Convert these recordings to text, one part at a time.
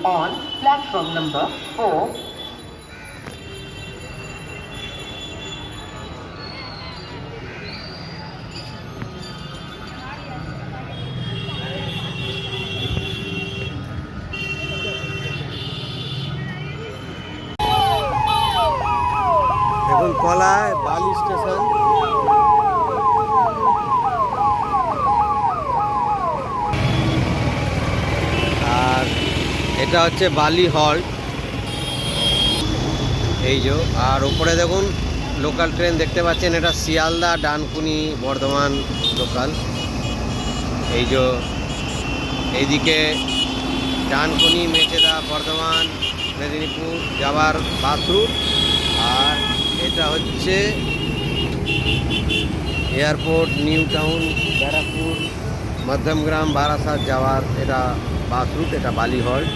on platform number 4. দেখুন কলায় বালি স্টেশন। আর এটা হচ্ছে বালি হল্ট, এই যে। আর ওপরে দেখুন লোকাল ট্রেন দেখতে পাচ্ছেন, এটা শিয়ালদা, ডানকুনি, বর্ধমান লোকাল। এই যে এইদিকে ডানকুনি, মেচেদা, বর্ধমান, মেদিনীপুর যাওয়ার বাস রুট। আর এটা হচ্ছে airport, new town, Barrackpore, Madhyamgram, Barasat যাওয়ার এটা বাস রুট। এটা বালি হল্ট।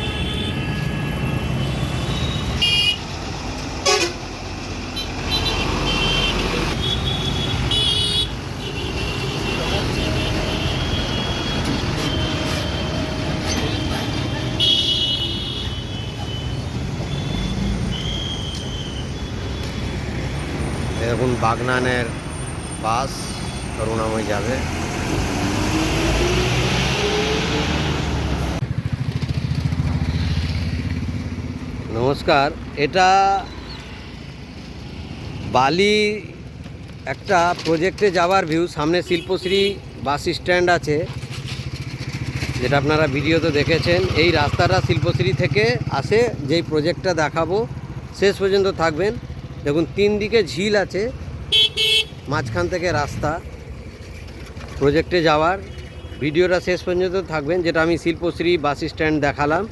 এখন বাগনানের বাস করুণাময় যাবে। নমস্কার, এটা বালি একটা প্রজেক্টে যাওয়ার ভিউ। সামনে শিল্পশ্রী বাস স্ট্যান্ড আছে, যেটা আপনারা ভিডিওতে দেখেছেন। এই রাস্তাটা শিল্পশ্রী থেকে আসে, যেই প্রজেক্টটা দেখাবো শেষ পর্যন্ত থাকবেন। দেখুন 3 দিকে ঝিল আছে, মাঝখান থেকে রাস্তা প্রজেক্টে যাওয়ার। ভিডিওটা শেষ পর্যন্ত থাকবেন। যেটা আমি শিল্পশ্রী বাস স্ট্যান্ড দেখালাম,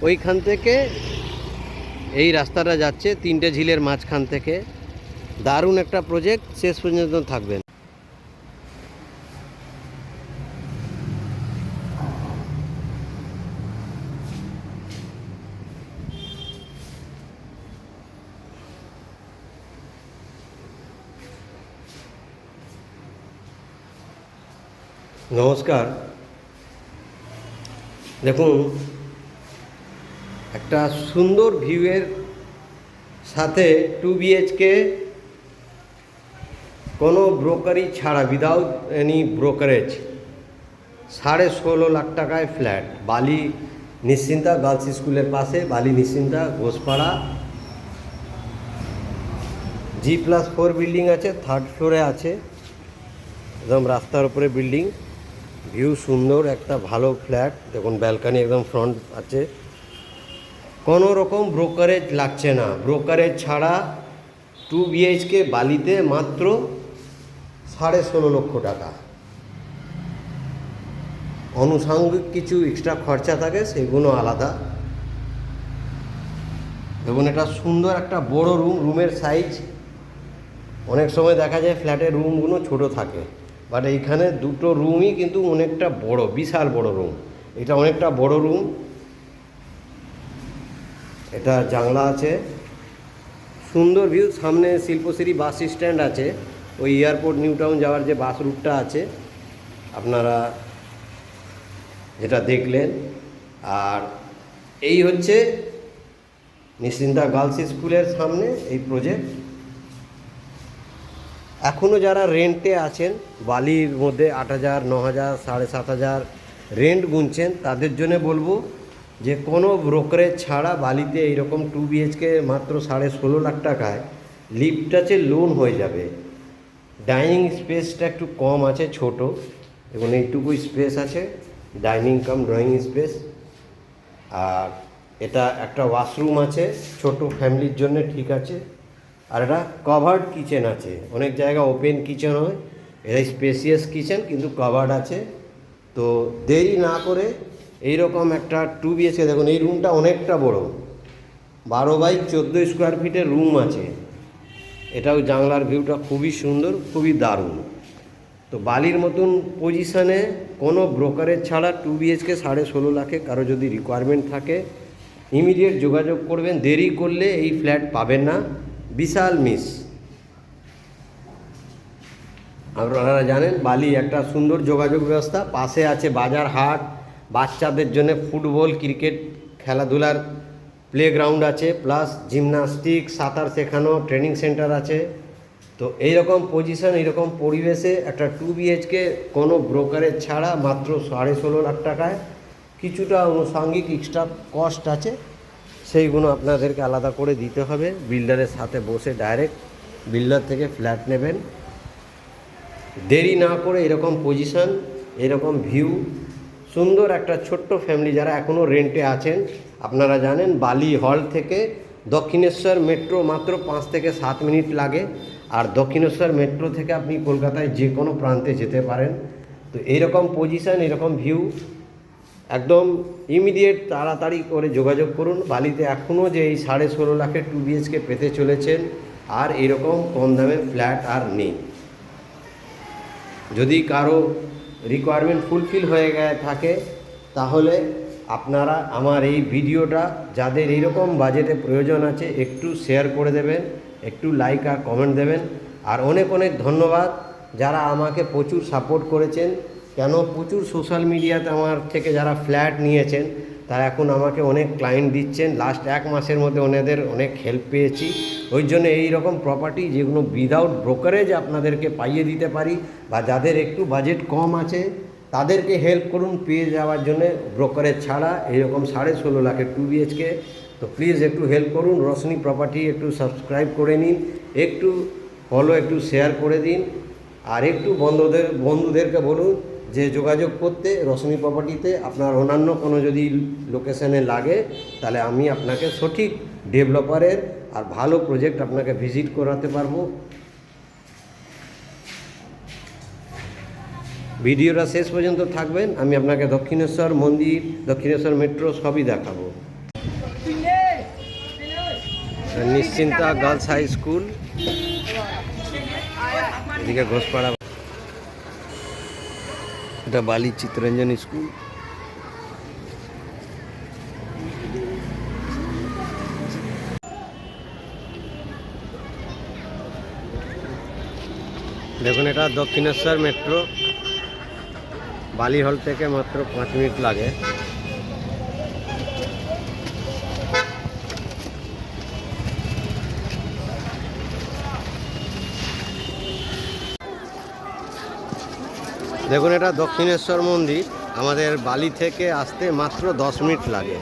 ওইখান থেকে এই রাস্তাটা যাচ্ছে 3টে ঝিলের মাঝখান থেকে। দারুণ একটা প্রজেক্ট, শেষ পর্যন্ত থাকবেন। নমস্কার, দেখুন একটা সুন্দর ভিউয়ের সাথে 2 BHK, কোনো ব্রোকারি ছাড়া, উইদাউট এনি ব্রোকারেজ, 16.5 লাখ টাকায় ফ্ল্যাট। বালি নিশ্চিন্তা গার্লস স্কুলের পাশে, বালি নিশ্চিন্তা, ঘোষপাড়া। G+4 বিল্ডিং আছে, 3rd ফ্লোরে আছে, একদম রাস্তার উপরে বিল্ডিং। ভিউ সুন্দর, একটা ভালো ফ্ল্যাট। দেখুন ব্যালকানি একদম ফ্রন্ট আছে, কোনো রকম ব্রোকারেজ লাগছে না। ব্রোকারেজ ছাড়া 2 BHK বালিতে মাত্র 16.5 লক্ষ টাকা। আনুষঙ্গিক কিছু এক্সট্রা খরচা থাকে, সেগুলো আলাদা। দেখুন এটা সুন্দর একটা বড় রুম। রুমের সাইজ অনেক সময় দেখা যায় ফ্ল্যাটের রুমগুলো ছোট থাকে, বাট এইখানে 2টো রুমই কিন্তু অনেকটা বড়, বিশাল বড় রুম। এটা অনেকটা বড় রুম। এটা জানলা আছে, সুন্দর ভিউ। সামনে শিল্পশ্রী বাস স্ট্যান্ড আছে, ওই এয়ারপোর্ট নিউ টাউন যাওয়ার যে বাস রুটটা আছে আপনারা যেটা দেখলেন। আর এই হচ্ছে নিশ্চিন্তা গার্লস স্কুলের সামনে এই প্রজেক্ট। এখনও যারা রেন্টে আছেন, বালির মধ্যে 8,000, 9,000, 7,500 রেন্ট গুনছেন, তাদের জন্য বলবো যে কোনো ব্রোকারেজ ছাড়া বালিতে এইরকম 2 BHK মাত্র 16.5 লাখ টাকায় লিফট আছে, লোন হয়ে যাবে। ডাইনিং স্পেসটা একটু কম আছে, ছোট, এবং এইটুকুই স্পেস আছে, ডাইনিং কাম ড্রয়িং স্পেস। আর এটা একটা ওয়াশরুম আছে, ছোট ফ্যামিলির জন্য ঠিক আছে। আর এটা কভার্ড কিচেন আছে। অনেক জায়গা ওপেন কিচেন হয়, এটা স্পেসিয়াস কিচেন কিন্তু কভার্ড আছে। তো দেরি না করে এইরকম একটা 2 BHK, দেখুন এই রুমটা অনেকটা বড়, 12x14 স্কোয়ার ফিটের রুম আছে। এটাও জানলার ভিউটা খুবই সুন্দর, খুবই দারুণ। তো বালির মতন পজিশানে কোনো ব্রোকারেজ ছাড়া 2 BHK 16.5 লাখে কারো যদি রিকোয়ারমেন্ট থাকে ইমিডিয়েট যোগাযোগ করবেন। দেরি করলে এই ফ্ল্যাট পাবেন না, বিশাল মিস। আপনারা জানেন বালি একটা সুন্দর যোগাযোগ ব্যবস্থা, পাশে আছে বাজার হাট, বাচ্চাদের জন্য ফুটবল, ক্রিকেট খেলাধুলার প্লেগ্রাউন্ড আছে, প্লাস জিমনাস্টিক, সাঁতার শেখানো ট্রেনিং সেন্টার আছে। তো এইরকম পজিশন, এইরকম পরিবেশে একটা 2 বিএইচকে কোনো ব্রোকারেজ ছাড়া মাত্র 16.5 লাখ টাকায়। কিছুটা আনুষঙ্গিক এক্সট্রা কস্ট আছে, সেইগুলো আপনাদেরকে আলাদা করে দিতে হবে। বিল্ডারের সাথে বসে ডাইরেক্ট বিল্ডার থেকে ফ্ল্যাট নেবেন। দেরি না করে এরকম পজিশন, এরকম ভিউ, সুন্দর একটা ছোট্ট ফ্যামিলি যারা এখনও রেন্টে আছেন। আপনারা জানেন বালি হল থেকে দক্ষিণেশ্বর মেট্রো মাত্র 5 থেকে 7 মিনিট লাগে, আর দক্ষিণেশ্বর মেট্রো থেকে আপনি কলকাতায় যে কোনো প্রান্তে যেতে পারেন। তো এইরকম পজিশন, এরকম ভিউ, একদম ইমিডিয়েট তাড়াতাড়ি করে যোগাযোগ করুন। বালিতে এখনও যে এই 16.5 লাখের 2 বিএইচকে পেতে চলেছেন, আর এরকম কম দামে ফ্ল্যাট আর নেই। যদি কারো রিকোয়ারমেন্ট ফুলফিল হয়ে গিয়ে থাকে, তাহলে আপনারা আমার এই ভিডিওটা যাদের এইরকম বাজেটে প্রয়োজন আছে একটু শেয়ার করে দেবেন, একটু লাইক আর কমেন্ট দেবেন। আর অনেক অনেক ধন্যবাদ যারা আমাকে প্রচুর সাপোর্ট করেছেন। কেন, প্রচুর সোশ্যাল মিডিয়াতে আমার থেকে যারা ফ্ল্যাট নিয়েছেন তারা এখন আমাকে অনেক ক্লায়েন্ট দিচ্ছেন। লাস্ট 1 মাসের মধ্যে ওনাদের অনেক হেল্প পেয়েছি। ওই জন্য এই রকম প্রপার্টি যেগুলো উইদাউট ব্রোকারেজ আপনাদেরকে পাইয়ে দিতে পারি, বা যাদের একটু বাজেট কম আছে তাদেরকে হেল্প করুন পেয়ে যাওয়ার জন্য ব্রোকারেজ ছাড়া এইরকম 16.5 লাখের 2 বিএইচকে। তো প্লিজ একটু হেল্প করুন। রোশনি প্রপার্টি একটু সাবস্ক্রাইব করে নিন, একটু ফলো, একটু শেয়ার করে দিন, আর একটু বন্ধুদেরকে বলুন যে যোগাযোগ করতে রোশনি প্রপার্টিতে। আপনার অন্যান্য কোনো যদি লোকেশনে লাগে তাহলে আমি আপনাকে সঠিক ডেভেলপারের আর ভালো প্রজেক্ট আপনাকে ভিজিট করাতে পারবো। ভিডিওটা শেষ পর্যন্ত থাকবেন, আমি আপনাকে দক্ষিণেশ্বর মন্দির, দক্ষিণেশ্বর মেট্রো সবই দেখাবো। নিশ্চিন্তা গার্লস হাই স্কুল, এদিকে ঘোষপাড়া, এটা বালি চিত্তরঞ্জন স্কুল। দেখুন, এটা দক্ষিণেশ্বর মেট্রো, বালি হল থেকে মাত্র 5 মিনিট লাগে। দেখুন, এটা দক্ষিণেশ্বর মন্দির, আমাদের বালি থেকে আসতে মাত্র 10 মিনিট লাগে।